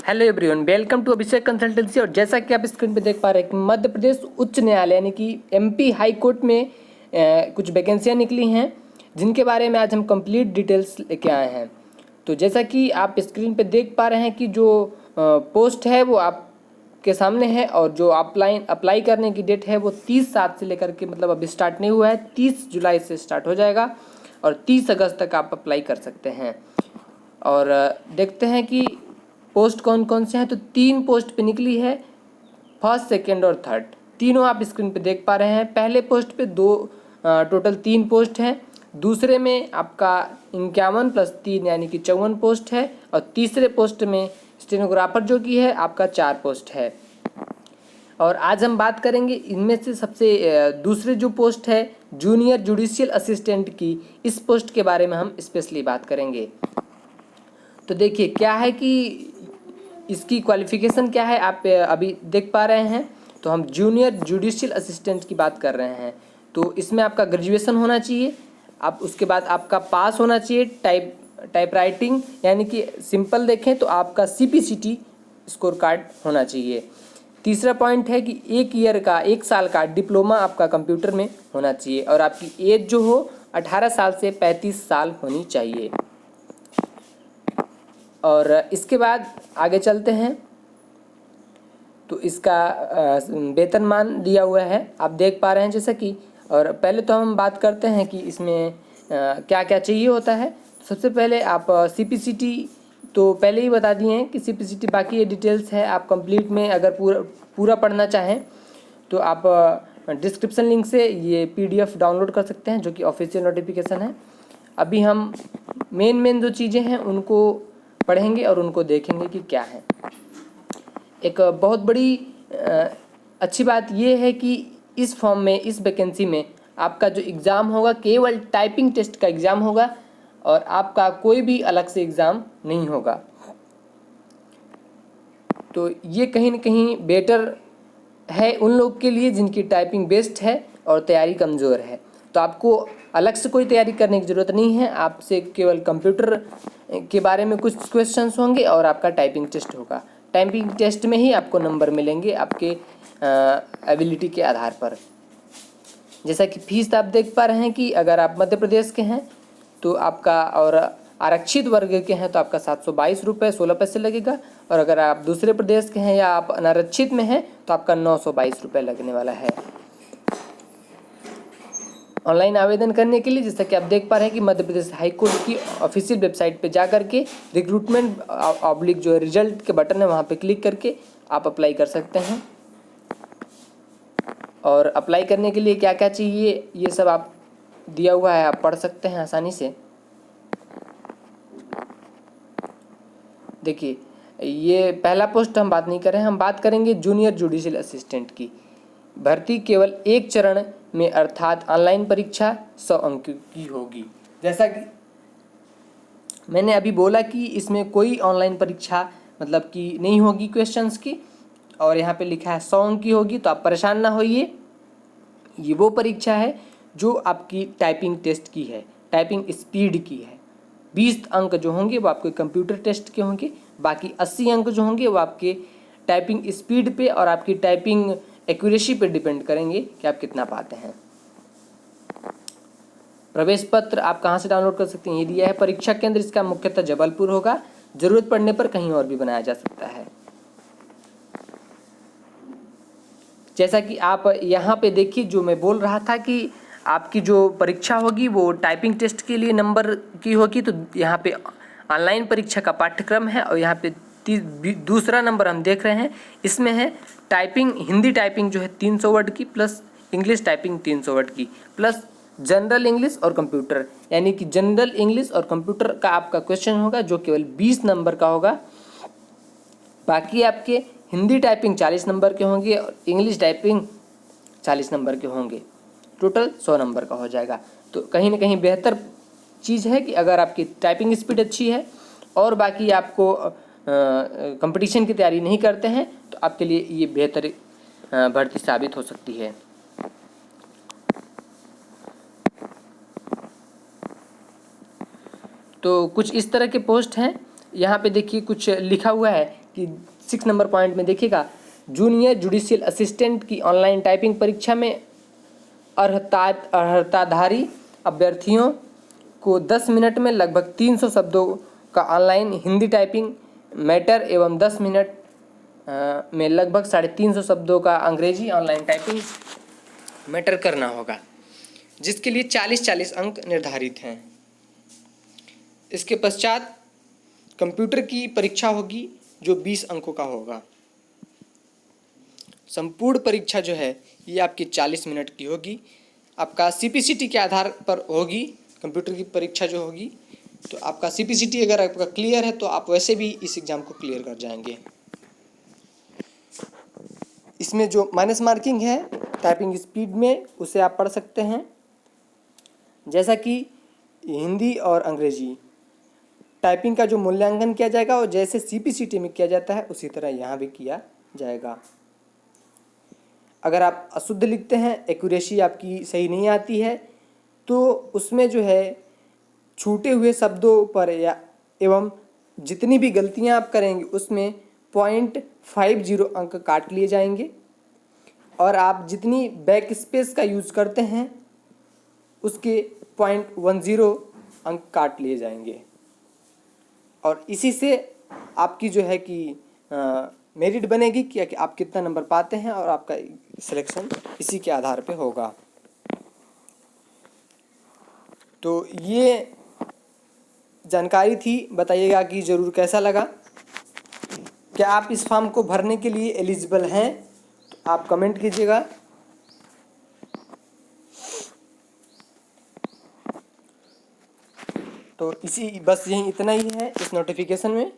Hello everyone, welcome to Abhishek consultancy. और जैसा कि आप स्क्रीन पे देख पा रहे हैं कि मध्य प्रदेश उच्च न्यायालय यानी कि एमपी हाई कोर्ट में कुछ वैकेंसियां निकली हैं, जिनके बारे में आज हम कंप्लीट डिटेल्स लेके आए हैं। तो जैसा कि आप स्क्रीन पे देख पा रहे हैं कि जो पोस्ट है वो आपके सामने है, और जो अप्लाई करने की डेट है वो 30/7 से लेकर के, मतलब अभी स्टार्ट नहीं हुआ है, 30 जुलाई से स्टार्ट हो जाएगा और 30 अगस्त तक आप अप्लाई कर सकते हैं। और देखते हैं कि पोस्ट कौन कौन से हैं। तो 3 पोस्ट पे निकली है, फर्स्ट, सेकंड और थर्ड, तीनों आप स्क्रीन पे देख पा रहे हैं। पहले पोस्ट पे टोटल 3 पोस्ट हैं, दूसरे में आपका 51 + 3 यानी कि 54 पोस्ट है, और तीसरे पोस्ट में स्टेनोग्राफर जो कि है आपका 4 पोस्ट है। और आज हम बात करेंगे इनमें से सबसे दूसरे जो पोस्ट है जूनियर जुडिशियल असिस्टेंट की, इस पोस्ट के बारे में हम स्पेशली बात करेंगे। तो देखिए क्या है कि इसकी क्वालिफ़िकेशन क्या है, आप अभी देख पा रहे हैं। तो हम जूनियर जुडिशियल असिस्टेंट की बात कर रहे हैं। तो इसमें आपका ग्रेजुएशन होना चाहिए, आप उसके बाद आपका पास होना चाहिए टाइप राइटिंग, यानी कि सिंपल देखें तो आपका CPCT स्कोर कार्ड होना चाहिए। तीसरा पॉइंट है कि 1 साल का डिप्लोमा आपका कंप्यूटर में होना चाहिए, और आपकी एज जो हो 18 साल से 35 साल होनी चाहिए। और इसके बाद आगे चलते हैं। तो इसका वेतनमान दिया हुआ है, आप देख पा रहे हैं जैसा कि। और पहले तो हम बात करते हैं कि इसमें क्या क्या चाहिए होता है। सबसे पहले आप CPCT तो पहले ही बता दिए हैं कि CPCT, बाकी ये डिटेल्स है आप कंप्लीट में अगर पूरा पढ़ना चाहें तो आप डिस्क्रिप्शन लिंक से ये PDF डाउनलोड कर सकते हैं, जो कि ऑफिशियल नोटिफिकेशन है। अभी हम मेन जो चीज़ें हैं उनको पढ़ेंगे और उनको देखेंगे कि क्या है। एक बहुत बड़ी अच्छी बात ये है कि इस फॉर्म में, इस वैकेंसी में आपका जो एग्ज़ाम होगा केवल टाइपिंग टेस्ट का एग्ज़ाम होगा, और आपका कोई भी अलग से एग्ज़ाम नहीं होगा। तो ये कहीं ना कहीं बेटर है उन लोग के लिए जिनकी टाइपिंग बेस्ट है और तैयारी कमज़ोर है। तो आपको अलग से कोई तैयारी करने की ज़रूरत नहीं है, आपसे केवल कंप्यूटर के बारे में कुछ क्वेश्चंस होंगे और आपका टाइपिंग टेस्ट होगा। टाइपिंग टेस्ट में ही आपको नंबर मिलेंगे आपके एबिलिटी के आधार पर। जैसा कि फीस आप देख पा रहे हैं कि अगर आप मध्य प्रदेश के हैं तो आपका, और आरक्षित वर्ग के हैं तो आपका 722 रुपये 16 पैसे लगेगा, और अगर आप दूसरे प्रदेश के हैं या आप अनारक्षित में हैं तो आपका 922 रुपये लगने वाला है। ऑनलाइन आवेदन करने के लिए जैसा कि आप देख पा रहे हैं कि मध्य प्रदेश हाई कोर्ट की ऑफिशियल वेबसाइट पे जा करके रिक्रूटमेंट ऑब्लिक जो रिजल्ट के बटन है वहाँ पे क्लिक करके आप अप्लाई कर सकते हैं। और अप्लाई करने के लिए क्या क्या चाहिए ये सब आप दिया हुआ है, आप पढ़ सकते हैं आसानी से। देखिए ये पहला पोस्ट हम बात नहीं कर रहे हैं, हम बात करेंगे जूनियर जुडिशियल असिस्टेंट की। भर्ती केवल 1 चरण में, अर्थात ऑनलाइन परीक्षा 100 अंक की होगी। जैसा कि मैंने अभी बोला कि इसमें कोई ऑनलाइन परीक्षा मतलब कि नहीं होगी क्वेश्चंस की, और यहाँ पे लिखा है 100 अंक की होगी। तो आप परेशान ना होइए, ये वो परीक्षा है जो आपकी टाइपिंग टेस्ट की है, टाइपिंग स्पीड की है। 20 अंक जो होंगे वो आपके कंप्यूटर टेस्ट के होंगे, बाकी 80 अंक जो होंगे वो आपके टाइपिंग स्पीड पे और आपकी टाइपिंग एक्यूरेसी पे डिपेंड करेंगे कि आप कितना पाते हैं। प्रवेश पत्र आप कहाँ से डाउनलोड कर सकते हैं, ये दिया है। परीक्षा केंद्र इसका मुख्यतः जबलपुर होगा, जरूरत पड़ने पर कहीं और भी बनाया जा सकता है। जैसा कि आप यहाँ पे देखिए, जो मैं बोल रहा था कि आपकी जो परीक्षा होगी वो टाइपिंग टेस्ट के लिए नंबर की होगी। तो यहाँ पे ऑनलाइन परीक्षा का पाठ्यक्रम है, और यहाँ पे दूसरा नंबर हम देख रहे हैं, इसमें है टाइपिंग, हिंदी टाइपिंग जो है 300 वर्ड की, प्लस इंग्लिश टाइपिंग 300 वर्ड की, प्लस जनरल इंग्लिश और कंप्यूटर, यानी कि जनरल इंग्लिश और कंप्यूटर का आपका क्वेश्चन होगा जो केवल 20 नंबर का होगा। बाकी आपके हिंदी टाइपिंग 40 नंबर के होंगे और इंग्लिश टाइपिंग 40 नंबर के होंगे, टोटल 100 नंबर का हो जाएगा। तो कहीं ना कहीं बेहतर चीज़ है कि अगर आपकी टाइपिंग स्पीड अच्छी है और बाकी आपको कंपटीशन की तैयारी नहीं करते हैं तो आपके लिए ये बेहतर भर्ती साबित हो सकती है। तो कुछ इस तरह के पोस्ट हैं। यहाँ पे देखिए कुछ लिखा हुआ है कि 6 नंबर पॉइंट में देखिएगा, जूनियर जुडिशियल असिस्टेंट की ऑनलाइन टाइपिंग परीक्षा में अर्हताधारी अभ्यर्थियों को 10 मिनट में लगभग 300 शब्दों का ऑनलाइन हिंदी टाइपिंग मैटर एवं 10 मिनट में लगभग 350 शब्दों का अंग्रेजी ऑनलाइन टाइपिंग मैटर करना होगा, जिसके लिए 40-40 अंक निर्धारित हैं। इसके पश्चात कंप्यूटर की परीक्षा होगी जो 20 अंकों का होगा। संपूर्ण परीक्षा जो है ये आपकी 40 मिनट की होगी। आपका CPCT के आधार पर होगी कंप्यूटर की परीक्षा जो होगी। तो आपका CPCT अगर आपका क्लियर है तो आप वैसे भी इस एग्ज़ाम को क्लियर कर जाएंगे। इसमें जो माइनस मार्किंग है टाइपिंग स्पीड में, उसे आप पढ़ सकते हैं। जैसा कि हिंदी और अंग्रेजी टाइपिंग का जो मूल्यांकन किया जाएगा और जैसे CPCT में किया जाता है उसी तरह यहाँ भी किया जाएगा। अगर आप अशुद्ध लिखते हैं, एक्यूरेसी आपकी सही नहीं आती है, तो उसमें जो है छूटे हुए शब्दों पर या एवं जितनी भी गलतियां आप करेंगे उसमें 0.50 अंक काट लिए जाएंगे। और आप जितनी बैक स्पेस का यूज़ करते हैं उसके 0.10 अंक काट लिए जाएंगे। और इसी से आपकी जो है कि मेरिट बनेगी कि आप कितना नंबर पाते हैं और आपका सिलेक्शन इसी के आधार पे होगा। तो ये जानकारी थी, बताइएगा कि ज़रूर कैसा लगा। क्या आप इस फॉर्म को भरने के लिए एलिजिबल हैं? तो आप कमेंट कीजिएगा। तो बस यही इतना ही है इस नोटिफिकेशन में,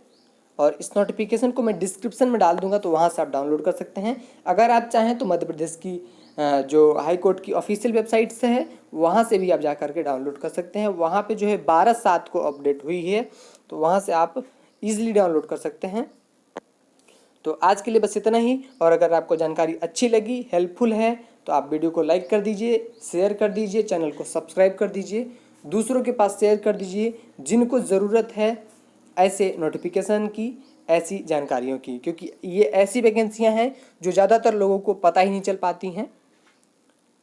और इस नोटिफिकेशन को मैं डिस्क्रिप्शन में डाल दूंगा, तो वहाँ से आप डाउनलोड कर सकते हैं। अगर आप चाहें तो मध्य प्रदेश की जो हाई कोर्ट की ऑफिशियल वेबसाइट से है वहाँ से भी आप जा कर के डाउनलोड कर सकते हैं। वहाँ पे जो है 12/7 को अपडेट हुई है, तो वहाँ से आप इजीली डाउनलोड कर सकते हैं। तो आज के लिए बस इतना ही। और अगर आपको जानकारी अच्छी लगी, हेल्पफुल है, तो आप वीडियो को लाइक कर दीजिए, शेयर कर दीजिए, चैनल को सब्सक्राइब कर दीजिए, दूसरों के पास शेयर कर दीजिए जिनको ज़रूरत है ऐसे नोटिफिकेशन की, ऐसी जानकारियों की, क्योंकि ये ऐसी वैकेंसियां हैं जो ज़्यादातर लोगों को पता ही नहीं चल पाती हैं।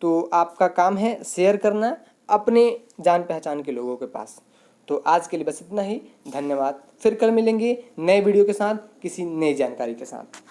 तो आपका काम है शेयर करना अपने जान पहचान के लोगों के पास। तो आज के लिए बस इतना ही। धन्यवाद। फिर कल मिलेंगे नए वीडियो के साथ, किसी नई जानकारी के साथ।